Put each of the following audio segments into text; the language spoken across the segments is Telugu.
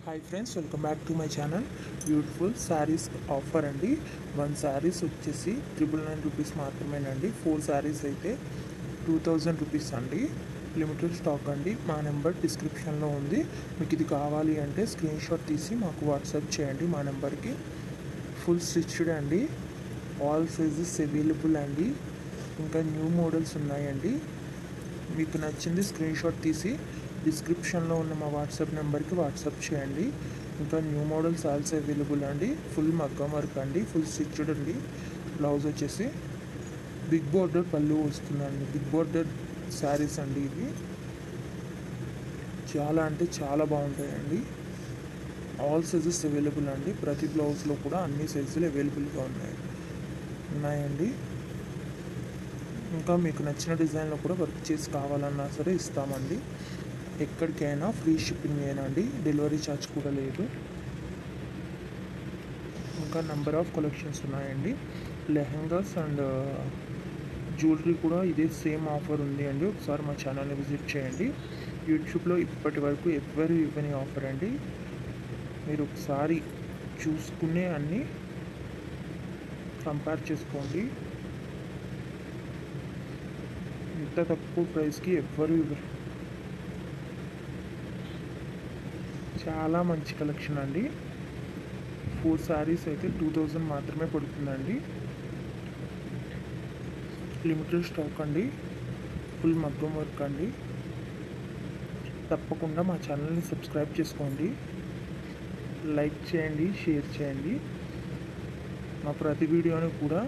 Hi friends, welcome back to my channel. Beautiful saris offer అండి. 1 శారీస్ వచ్చేసి 999 రూపీస్ మాత్రమేనండి. 4 శారీస్ అయితే 2000 రూపీస్ అండి. లిమిటెడ్ స్టాక్ అండి. మా నెంబర్ డిస్క్రిప్షన్లో ఉంది. మీకు ఇది కావాలి అంటే స్క్రీన్ షాట్ తీసి మాకు వాట్సాప్ చేయండి మా నెంబర్కి. ఫుల్ స్టిచ్డ్ అండి. ఆల్ సైజెస్ అవైలబుల్ అండి. ఇంకా న్యూ మోడల్స్ ఉన్నాయండి. మీకు నచ్చింది స్క్రీన్ షాట్ తీసి డిస్క్రిప్షన్లో ఉన్న మా వాట్సాప్ నెంబర్కి వాట్సాప్ చేయండి. ఇంకా న్యూ మోడల్స్ ఆల్సో అవైలబుల్ అండి. ఫుల్ మగ్గం వర్క్ అండి, ఫుల్ స్టిచ్డ్ అండి. బ్లౌజ్ వచ్చేసి బిగ్ బోర్డర్ పళ్ళు వస్తుందండి. బిగ్ బోర్డర్ శారీస్ అండి ఇవి. చాలా అంటే చాలా బాగుంటాయండి. ఆల్ సైజెస్ అవైలబుల్ అండి. ప్రతి బ్లౌజ్లో కూడా అన్ని సైజులు అవైలబుల్గా ఉన్నాయండి. ఇంకా మీకు నచ్చిన డిజైన్లో కూడా వర్క్ చేసి కావాలన్నా సరే ఇస్తామండి. ఎక్కడికైనా ఫ్రీ షిప్పింగ్ ఏనండి. డెలివరీ ఛార్జ్ కూడా లేదు. ఇంకా నెంబర్ ఆఫ్ కలెక్షన్స్ ఉన్నాయండి. లెహంగాస్ అండ్ జ్యువెలరీ కూడా ఇదే సేమ్ ఆఫర్ ఉంది అండి. ఒకసారి మా ఛానల్ని విజిట్ చేయండి. యూట్యూబ్లో ఇప్పటి వరకు ఎవరు ఇవ్వని ఆఫర్ అండి. మీరు ఒకసారి చూసుకునే అన్నీ కంపేర్ చేసుకోండి. ఇంత తక్కువ ప్రైస్కి ఎవ్వరు ఇవ్వరు. చాలా మంచి కలెక్షన్ అండి. 4 శారీస్ అయితే 2000 మాత్రమే పడుతుందండి. లిమిటెడ్ స్టాక్ అండి. ఫుల్ మగ్గం వర్క్ అండి. తప్పకుండా మా ఛానల్ని సబ్స్క్రైబ్ చేసుకోండి. లైక్ చేయండి, షేర్ చేయండి. మా ప్రతి వీడియోని కూడా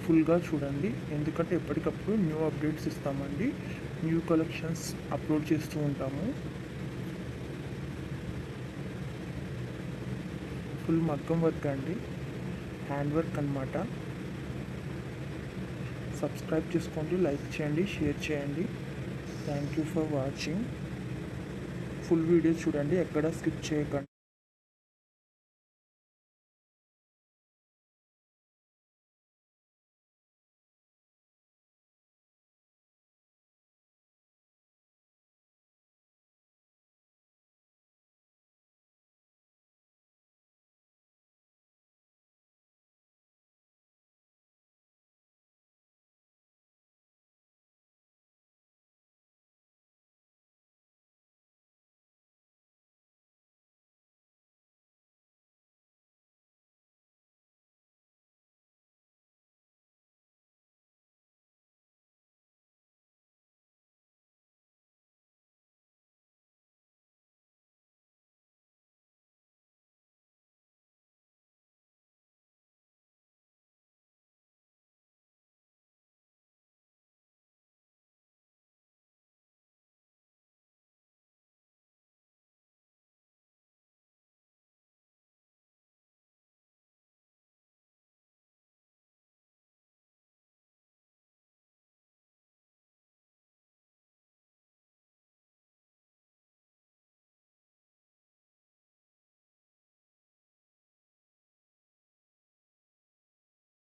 ఫుల్గా చూడండి. ఎందుకంటే ఎప్పటికప్పుడు న్యూ అప్డేట్స్ ఇస్తామండి. న్యూ కలెక్షన్స్ అప్లోడ్ చేస్తూ ఉంటాము. ఫుల్ మగ్గం వర్క్ అండి, హ్యాండ్ వర్క్ అనమాట. సబ్స్క్రైబ్ చేసుకోండి, లైక్ చేయండి, షేర్ చేయండి. Thank you for watching. Full video చూడండి, ఎక్కడ స్కిప్ చేయకండి.